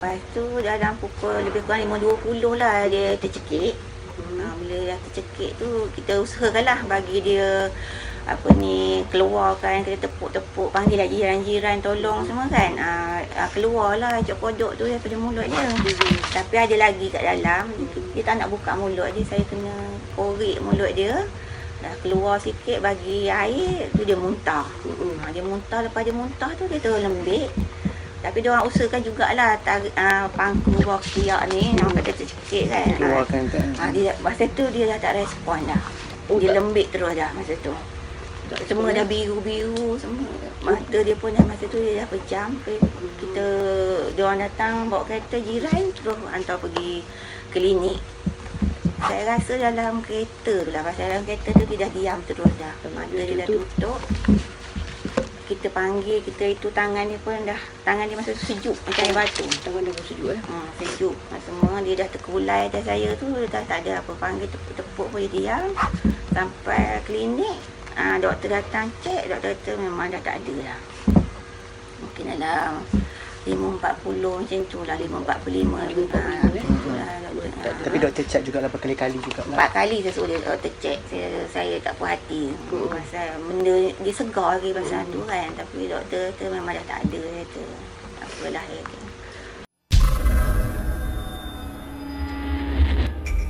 Lepas tu dalam pukul lebih kurang 5.20 lah dia tercekik. Bila dah tercekik tu kita usahakanlah bagi dia keluarkan, kita tepuk-tepuk, panggil lah jiran-jiran tolong semua kan. Keluarlah ecok kodok tu daripada mulut dia. Tapi ada lagi kat dalam, dia tak nak buka mulut dia, saya kena korek mulut dia. Dah keluar sikit bagi air tu dia muntah. Dia muntah, lepas dia muntah tu dia terus lembik. Tapi dia orang usahakan jugalah pangku bawah ketiak ni nampak kata tercekik kan. Dia masa tu dia dah tak respon dah. Dia lembik terus dah masa tu. Semua dah biru-biru semua. Mata dia pun dah masa tu dia dah pejam. Dia orang datang bawa kereta jiran terus hantar pergi klinik. Saya rasa dalam kereta tu lah, pasal dalam kereta tu dia dah diam terus dah. Mata dia dah tutup. Kita panggil, itu tangan dia pun dah, tangan dia masa tu sejuk macam air batu. Tangan dia pun sejuk sejuk. Semua dia dah terkulai atas saya tu, dah tak ada apa. Panggil tepuk-tepuk pun dia diam. Sampai klinik, doktor datang cek, doktor kata memang dah tak ada lah. Mungkin dalam 5.40 macam tu lah, 5.45 lebih kurang. Tapi doktor cek juga berkali-kali juga lah. 4 kali saya suruh doktor cek. Saya tak puas hati. Pasal benda dia segar lagi pasal tu kan. Tapi doktor kata memang dah tak ada. Dia kata tak apalah dia kata.